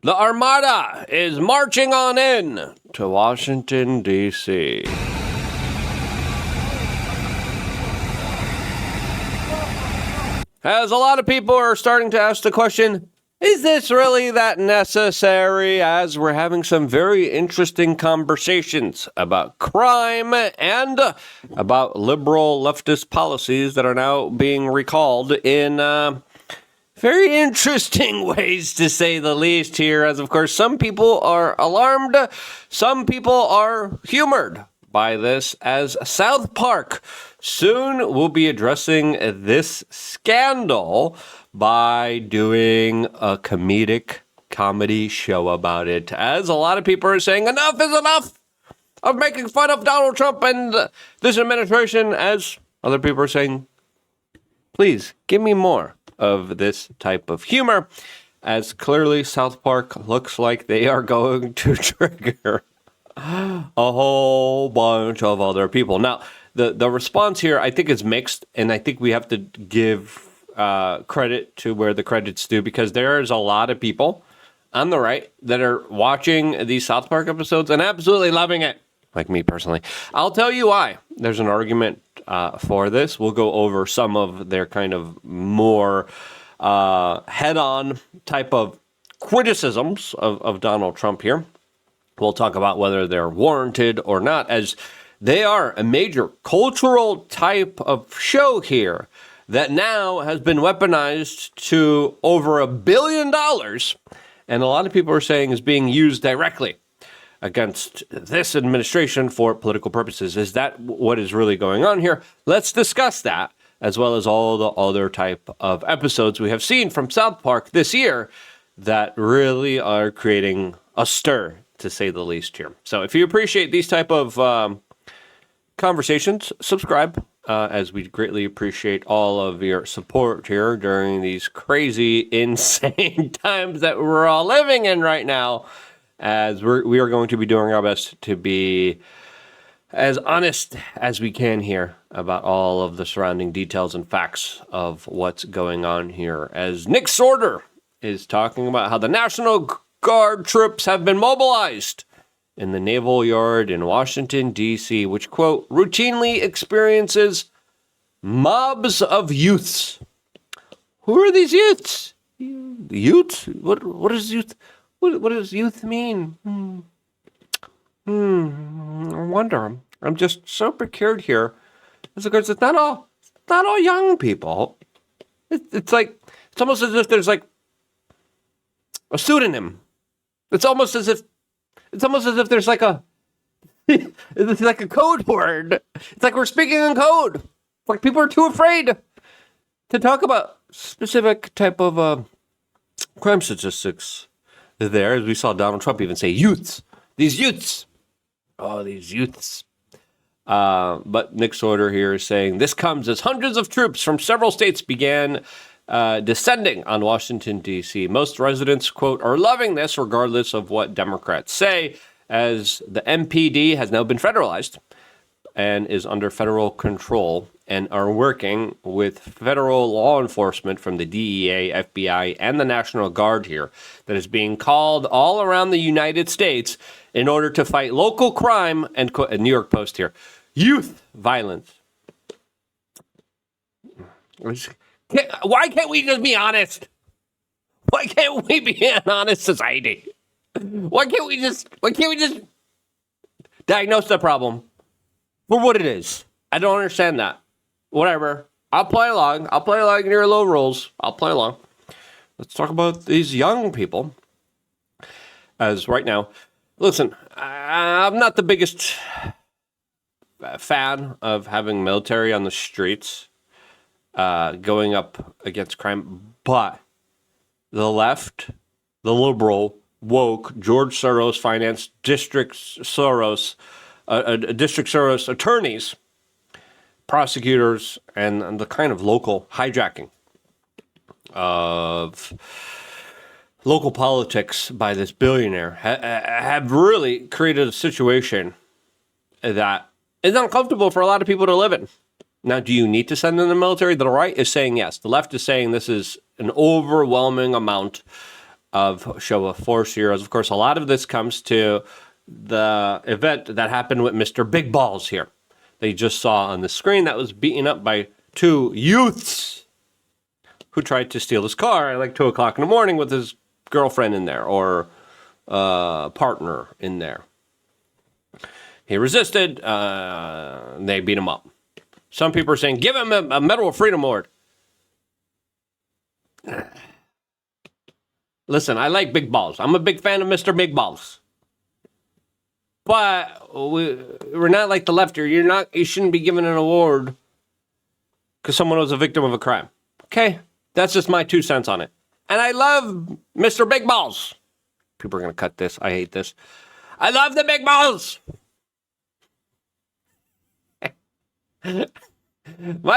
The Armada is marching on in to Washington, D.C. As a lot of people are starting to ask the question, is this really that necessary? As we're having some very interesting conversations about crime and about liberal leftist policies that are now being recalled in very interesting ways, to say the least here. As, of course, some people are alarmed, some people are humored by this, as South Park soon will be addressing this scandal by doing a comedy show about it. As a lot of people are saying, enough is enough of making fun of Donald Trump and this administration, as other people are saying, please give me more of this type of humor, as clearly South Park looks like they are going to trigger a whole bunch of other people. Now, the response here, I think, is mixed, and I think we have to give credit to where the credit's due, because there's a lot of people on the right that are watching these South Park episodes and absolutely loving it, like me personally. I'll tell you why. There's an argument for this. We'll go over some of their kind of more head-on type of criticisms of Donald Trump here. We'll talk about whether they're warranted or not, as they are a major cultural type of show here that now has been weaponized to over $1 billion, and a lot of people are saying is being used directly against this administration for political purposes. Is that what is really going on here? Let's discuss that, as well as all the other type of episodes we have seen from South Park this year that really are creating a stir, to say the least here. So if you appreciate these type of conversations, subscribe, as we greatly appreciate all of your support here during these crazy, insane times that we're all living in right now, as we are going to be doing our best to be as honest as we can here about all of the surrounding details and facts of what's going on here. As Nick Sorter is talking about how the National Guard troops have been mobilized in the Naval Yard in Washington, D.C., which, quote, routinely experiences mobs of youths. Who are these youths? Youths? What is youth? What does youth mean? I wonder. I'm just so procured here. It's not all young people. It's almost as if there's like a pseudonym. It's almost as if there's like it's like a code word. It's like we're speaking in code. Like people are too afraid to talk about specific type of crime statistics there, as we saw Donald Trump even say youths. These youths. Oh, these youths. But Nick Sorter here is saying this comes as hundreds of troops from several states began descending on Washington, D.C. Most residents, quote, are loving this regardless of what Democrats say, as the MPD has now been federalized and is under federal control, and are working with federal law enforcement from the DEA, FBI, and the National Guard here that is being called all around the United States in order to fight local crime and New York Post here, youth violence. Why can't we just be honest? Why can't we be an honest society? Why can't we just diagnose the problem for what it is? I don't understand that. Whatever. I'll play along in your low rules. I'll play along. Let's talk about these young people. As right now, listen, I'm not the biggest fan of having military on the streets going up against crime, but the left, the liberal, woke, George Soros financed District Soros attorneys, prosecutors, and the kind of local hijacking of local politics by this billionaire have really created a situation that is uncomfortable for a lot of people to live in. Now, do you need to send in the military? The right is saying yes. The left is saying this is an overwhelming amount of show of force here. As of course, a lot of this comes to the event that happened with Mr. Big Balls here. They just saw on the screen that was beaten up by two youths who tried to steal his car at like 2 o'clock in the morning with his girlfriend in there or partner in there. He resisted. They beat him up. Some people are saying, give him a Medal of Freedom Award. Listen, I like Big Balls. I'm a big fan of Mr. Big Balls. But we're not like the left here. You shouldn't be given an award because someone was a victim of a crime. Okay? That's just my 2 cents on it. And I love Mr. Big Balls. People are going to cut this. I hate this. I love the big balls. Might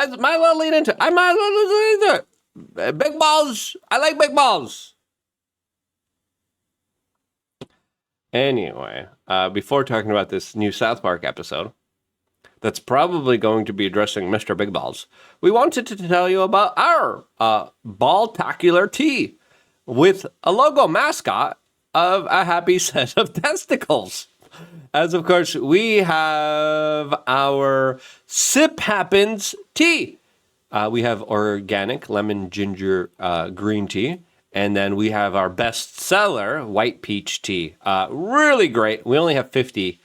as well lead into it. I might as well lead into it. Big balls. I like big balls. Anyway, before talking about this new South Park episode, that's probably going to be addressing Mr. Big Balls, we wanted to tell you about our Ball-tacular tee with a logo mascot of a happy set of testicles. As of course, we have our Sip Happens tea. We have organic lemon ginger green tea. And then we have our bestseller, white peach tea. Really great. We only have 50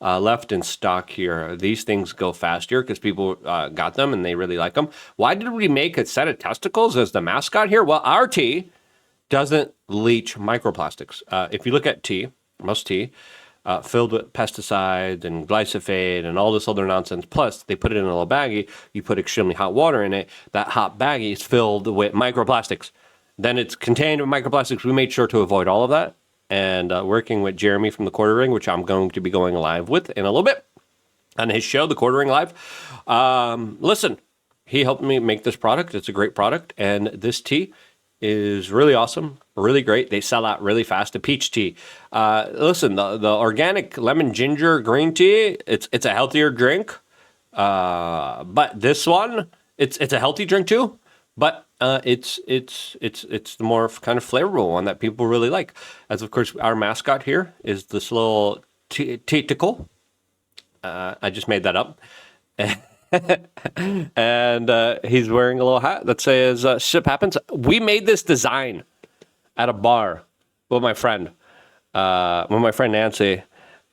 left in stock here. These things go fast here because people got them and they really like them. Why did we make a set of testicles as the mascot here? Well, our tea doesn't leach microplastics. If you look at tea, most tea, filled with pesticides and glyphosate and all this other nonsense. Plus, they put it in a little baggie. You put extremely hot water in it. That hot baggie is filled with microplastics. Then it's contained with microplastics. We made sure to avoid all of that. And working with Jeremy from the Quartering, which I'm going to be going live with in a little bit on his show, the Quartering Live. Listen, he helped me make this product. It's a great product. And this tea is really awesome, really great. They sell out really fast. The peach tea. Listen, the organic lemon ginger green tea, it's a healthier drink. But this one, it's a healthy drink too. But it's the more kind of flavorful one that people really like. As of course, our mascot here is this little tentacle. I just made that up. And he's wearing a little hat that says "Ship Happens." We made this design at a bar with my friend Nancy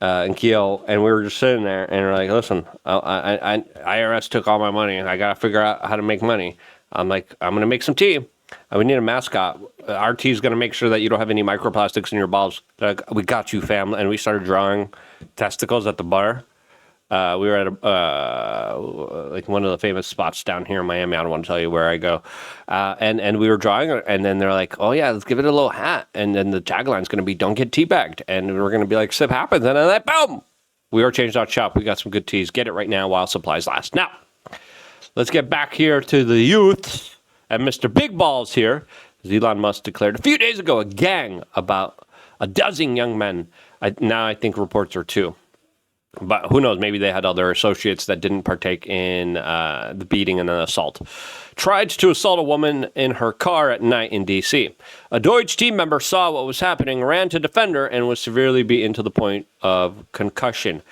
and Keo, and we were just sitting there, and we're like, "Listen, IRS took all my money, and I got to figure out how to make money." I'm like, I'm going to make some tea. We need a mascot. Our tea is going to make sure that you don't have any microplastics in your balls. Like, we got you, fam. And we started drawing testicles at the bar. We were at like one of the famous spots down here in Miami. I don't want to tell you where I go. And we were drawing, and then they're like, oh, yeah, let's give it a little hat. And then the tagline's going to be, don't get teabagged. And we're going to be like, Sip Happens. And then, boom, we are changed.shop. We got some good teas. Get it right now while supplies last. Now, let's get back here to the youth and Mr. Big Balls here. As Elon Musk declared a few days ago, a gang about a dozen young men. Now I think reports are 2. But who knows? Maybe they had other associates that didn't partake in the beating and an assault. Tried to assault a woman in her car at night in D.C. A Deutsche team member saw what was happening, ran to defend her, and was severely beaten to the point of concussion.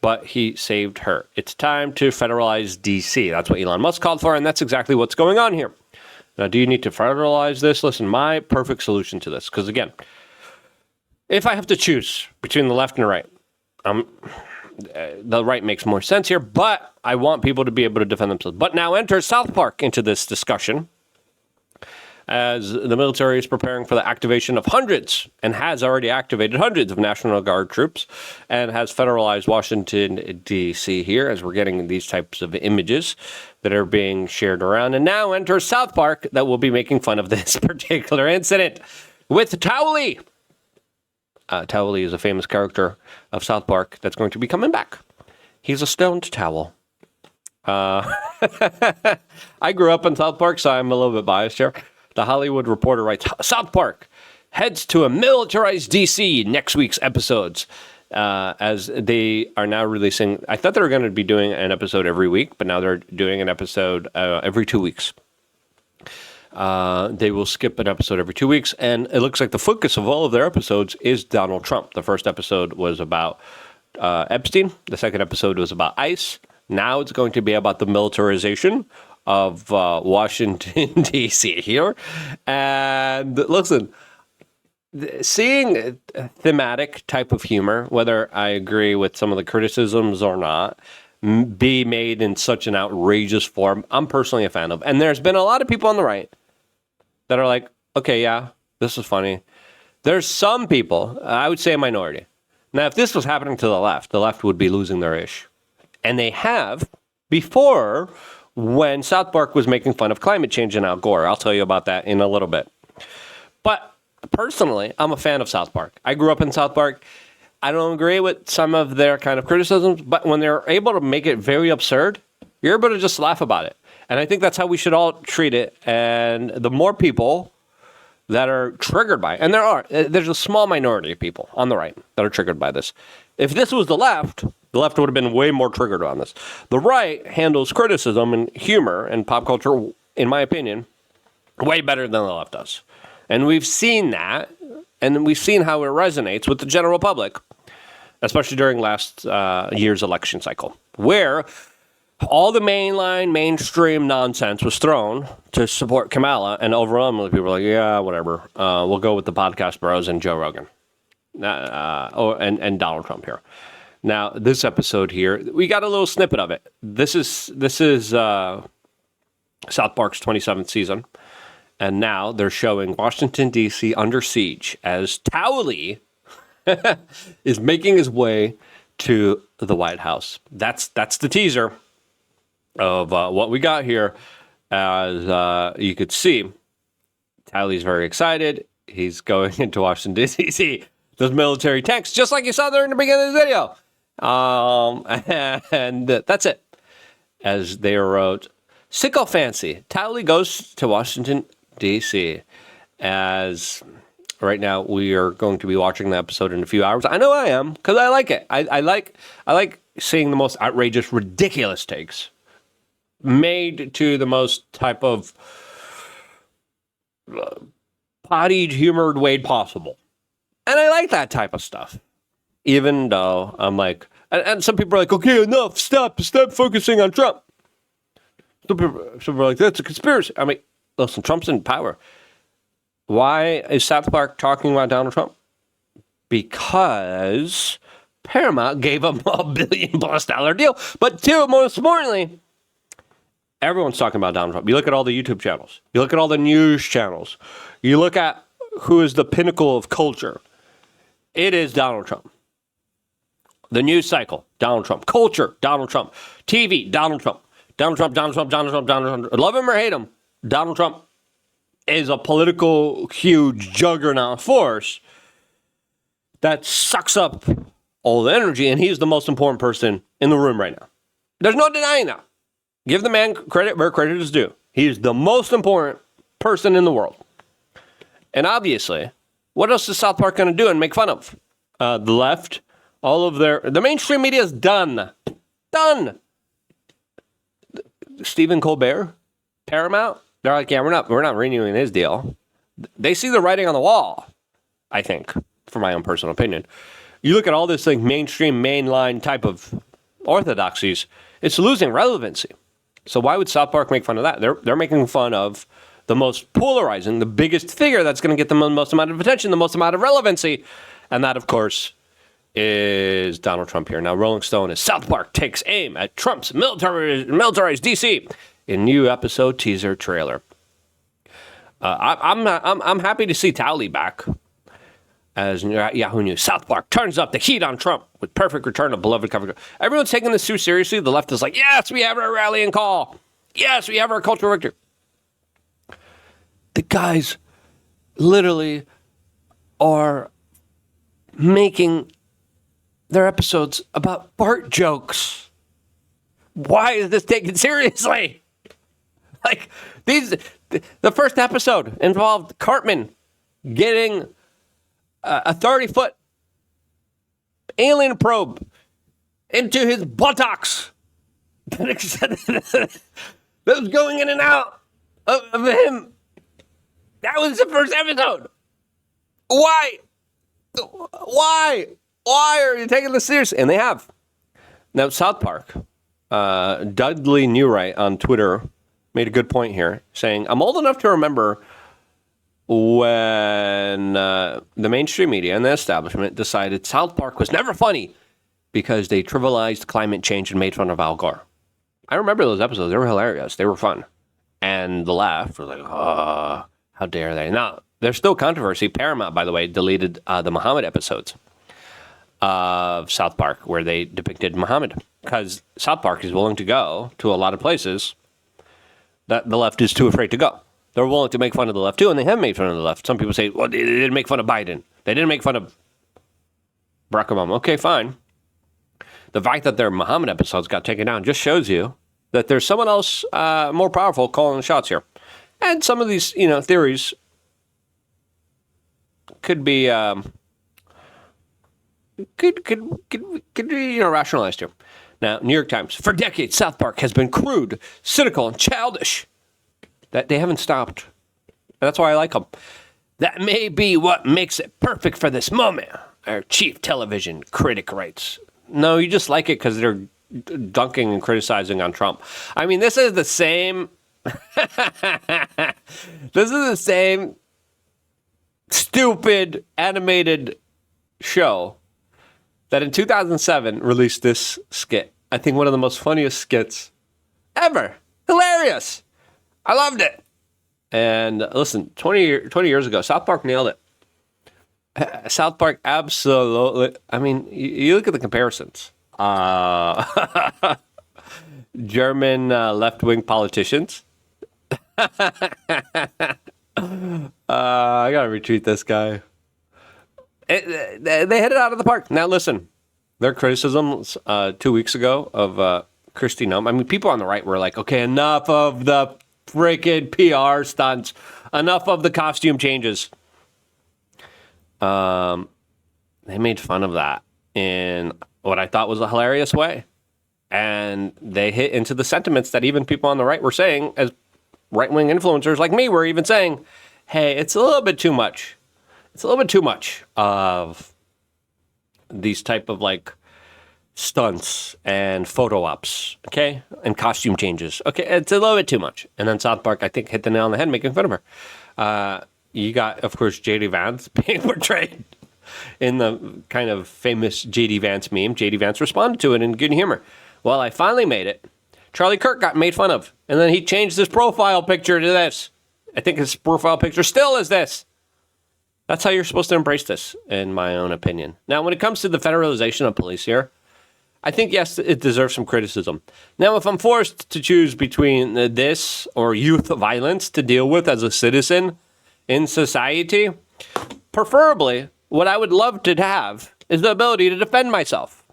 But he saved her. It's time to federalize D.C. That's what Elon Musk called for, and that's exactly what's going on here. Now, do you need to federalize this? Listen, my perfect solution to this, because again, if I have to choose between the left and the right, the right makes more sense here, but I want people to be able to defend themselves. But now enter South Park into this discussion, as the military is preparing for the activation of hundreds, and has already activated hundreds of National Guard troops, and has federalized Washington, D.C. here, as we're getting these types of images that are being shared around. And now enters South Park, that will be making fun of this particular incident with Towley. Towley is a famous character of South Park that's going to be coming back. He's a stoned towel. I grew up in South Park, so I'm a little bit biased here. The Hollywood Reporter writes, South Park heads to a militarized D.C. next week's episodes, as they are now releasing. I thought they were going to be doing an episode every week, but now they're doing an episode every 2 weeks. They will skip an episode every 2 weeks, and it looks like the focus of all of their episodes is Donald Trump. The first episode was about Epstein. The second episode was about ICE. Now it's going to be about the militarization of Washington, D.C. here. And listen, seeing a thematic type of humor, whether I agree with some of the criticisms or not, be made in such an outrageous form, I'm personally a fan of. And there's been a lot of people on the right that are like, okay, yeah, this is funny. There's some people, I would say a minority. Now, if this was happening to the left would be losing their ish. And they have before, when South Park was making fun of climate change and Al Gore. I'll tell you about that in a little bit. But personally, I'm a fan of South Park. I grew up in South Park. I don't agree with some of their kind of criticisms, but when they're able to make it very absurd, you're able to just laugh about it. And I think that's how we should all treat it. And the more people that are triggered by it, and there's a small minority of people on the right that are triggered by this. If this was the left would have been way more triggered on this. The right handles criticism and humor and pop culture, in my opinion, way better than the left does. And we've seen that, and we've seen how it resonates with the general public, especially during last year's election cycle, where all the mainstream nonsense was thrown to support Kamala, and overwhelmingly people were like, yeah, whatever. We'll go with the podcast bros and Joe Rogan and Donald Trump here. Now, this episode here, we got a little snippet of it. This is South Park's 27th season. And now they're showing Washington, D.C. under siege as Towley is making his way to the White House. That's the teaser of what we got here. As you could see, Towley's very excited. He's going into Washington, D.C. Those military tanks, just like you saw there in the beginning of the video. And that's it. As they wrote, Sicko Fancy, Towley goes to Washington, D.C. As right now we are going to be watching the episode in a few hours. I know I am, because I like it. I like seeing the most outrageous, ridiculous takes made to the most type of potty humored way possible. And I like that type of stuff. Even though I'm like, and some people are like, okay, enough, stop focusing on Trump. Some people are like, that's a conspiracy. I mean, listen, Trump's in power. Why is South Park talking about Donald Trump? Because Paramount gave him $1 billion+ deal. But two, most importantly, everyone's talking about Donald Trump. You look at all the YouTube channels. You look at all the news channels. You look at who is the pinnacle of culture. It is Donald Trump. The news cycle, Donald Trump. Culture, Donald Trump. TV, Donald Trump. Donald Trump, Donald Trump, Donald Trump, Donald Trump. Love him or hate him, Donald Trump is a political huge juggernaut force that sucks up all the energy, and he's the most important person in the room right now. There's no denying that. Give the man credit where credit is due. He's the most important person in the world. And obviously, what else is South Park going to do and make fun of? The left, all of the mainstream media is done. Done. Stephen Colbert, Paramount, they're like, yeah, we're not renewing his deal. They see the writing on the wall, I think, for my own personal opinion. You look at all this like mainstream, mainline type of orthodoxies, it's losing relevancy. So why would South Park make fun of that? They're making fun of the most polarizing, the biggest figure that's going to get the most amount of attention, the most amount of relevancy. And that, of course, is Donald Trump here. Now, Rolling Stone is South Park takes aim at Trump's militarized D.C. in new episode teaser trailer. I'm happy to see Towley back as Yahoo News. South Park turns up the heat on Trump with perfect return of beloved coverage. Everyone's taking this too seriously. The left is like, yes, we have our rallying call. Yes, we have our cultural victory. The guys literally are making their episodes about fart jokes. Why is this taken seriously? Like, the first episode involved Cartman getting a 30-foot alien probe into his buttocks that was going in and out of him That was the first episode. Why? Why are you taking this serious? And they have. Now, South Park, Dudley Newright on Twitter made a good point here, saying, I'm old enough to remember when the mainstream media and the establishment decided South Park was never funny because they trivialized climate change and made fun of Al Gore. I remember those episodes. They were hilarious. They were fun. And the laugh was like, oh, how dare they? Now, there's still controversy. Paramount, by the way, deleted the Muhammad episodes of South Park where they depicted Muhammad because South Park is willing to go to a lot of places that the left is too afraid to go. They're willing to make fun of the left too, and they have made fun of the left. Some people say, well, they didn't make fun of Biden. They didn't make fun of Barack Obama. Okay, fine. The fact that their Muhammad episodes got taken down just shows you that there's someone else more powerful calling the shots here. And some of these, theories could be could be rationalized here. Now, New York Times. For decades, South Park has been crude, cynical, and childish. That they haven't stopped. That's why I like them. That may be what makes it perfect for this moment, our chief television critic writes. No, you just like it because they're dunking and criticizing on Trump. I mean, this is the same. This is the same stupid animated show that in 2007 released this skit. I think one of the most funniest skits ever. Hilarious. I loved it. And listen, 20 years ago, South Park nailed it. South Park absolutely. I mean, you look at the comparisons. German left-wing politicians. I gotta retweet this guy. They hit it out of the park. Now listen, their criticisms 2 weeks ago of Kristi Noem. I mean, people on the right were like, okay, enough of the freaking PR stunts. Enough of the costume changes. They made fun of that in what I thought was a hilarious way. And they hit into the sentiments that even people on the right were saying, as right-wing influencers like me were even saying, hey, it's a little bit too much. It's a little bit too much of these type of stunts and photo ops, okay? And costume changes. Okay, it's a little bit too much. And then South Park, I think, hit the nail on the head making fun of her. You got, of course, J.D. Vance being portrayed in the kind of famous J.D. Vance meme. J.D. Vance responded to it in good humor. Well, I finally made it. Charlie Kirk got made fun of. And then he changed his profile picture to this. I think his profile picture still is this. That's how you're supposed to embrace this, in my own opinion. Now, when it comes to the federalization of police here, I think, yes, it deserves some criticism. Now, if I'm forced to choose between this or youth violence to deal with as a citizen in society, preferably, what I would love to have is the ability to defend myself.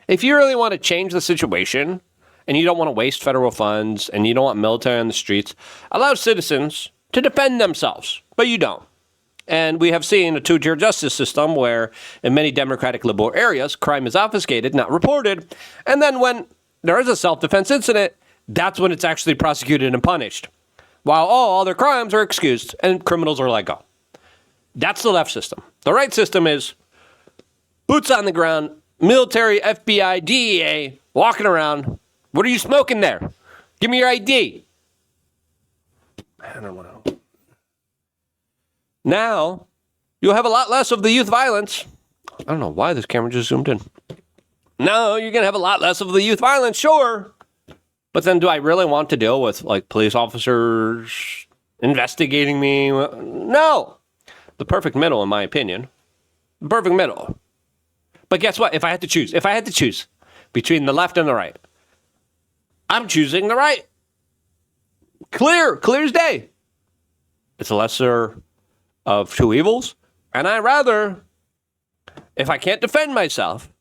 If you really want to change the situation and you don't want to waste federal funds and you don't want military on the streets, allow citizens to defend themselves, but you don't. And we have seen a two-tier justice system where in many democratic liberal areas, crime is obfuscated, not reported. And then when there is a self-defense incident, that's when it's actually prosecuted and punished. While all other crimes are excused and criminals are let go. That's the left system. The right system is boots on the ground, military, FBI, DEA, walking around. What are you smoking there? Give me your ID. I don't know. Now, you'll have a lot less of the youth violence. I don't know why this camera just zoomed in. No, you're going to have a lot less of the youth violence, sure. But then do I really want to deal with, police officers investigating me? No. The perfect middle, in my opinion. The perfect middle. But guess what? If I had to choose between the left and the right, I'm choosing the right. Clear as day. It's a lesser of two evils, and I rather, if I can't defend myself,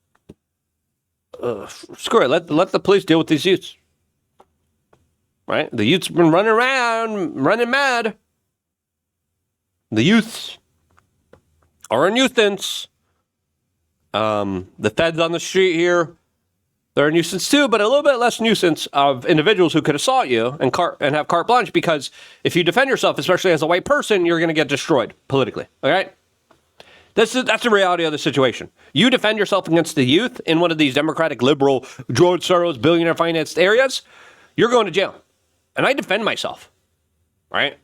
screw it, let the police deal with these youths. Right? The youth's been running around, running mad. The youths are in youthance. The feds on the street here, they're a nuisance too, but a little bit less nuisance of individuals who could assault you and have carte blanche, because if you defend yourself, especially as a white person, you're going to get destroyed politically. All right? That's the reality of the situation. You defend yourself against the youth in one of these Democratic, liberal, George Soros, billionaire financed areas, you're going to jail. And I defend myself. Right?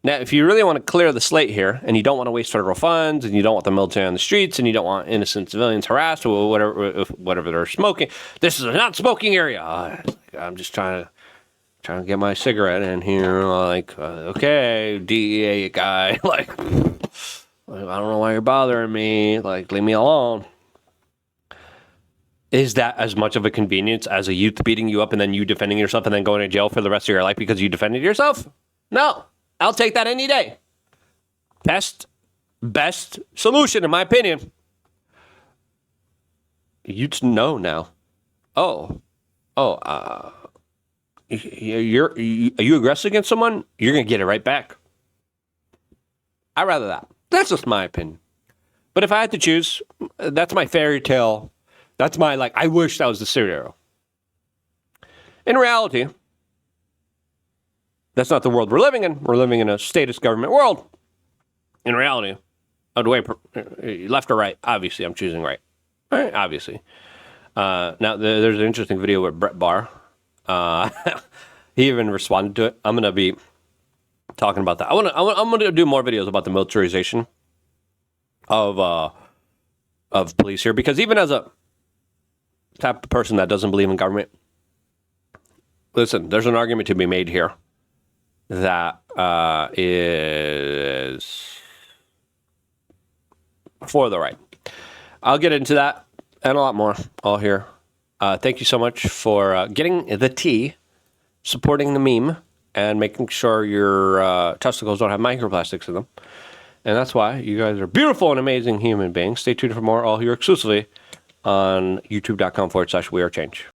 Now, if you really want to clear the slate here, and you don't want to waste federal funds, and you don't want the military on the streets, and you don't want innocent civilians harassed or whatever they're smoking, this is a not smoking area. I'm just trying to get my cigarette in here. Okay, DEA guy, I don't know why you're bothering me. Leave me alone. Is that as much of a convenience as a youth beating you up and then you defending yourself and then going to jail for the rest of your life because you defended yourself? No. I'll take that any day. Best solution, in my opinion. You'd know now. Are you aggressive against someone? You're going to get it right back. I'd rather that. That's just my opinion. But if I had to choose, that's my fairy tale. That's my, I wish that was the scenario. In reality, that's not the world we're living in. We're living in a statist government world. In reality, left or right, obviously I'm choosing right. All right, obviously. Now, there's an interesting video with Brett Barr. He even responded to it. I'm going to be talking about that. I'm going to do more videos about the militarization of police here, because even as a type of person that doesn't believe in government, listen, there's an argument to be made here that is for the right. I'll get into that and a lot more all here. Thank you so much for getting the tea, supporting the meme, and making sure your testicles don't have microplastics in them. And that's why you guys are beautiful and amazing human beings. Stay tuned for more all here exclusively on youtube.com/wearechange.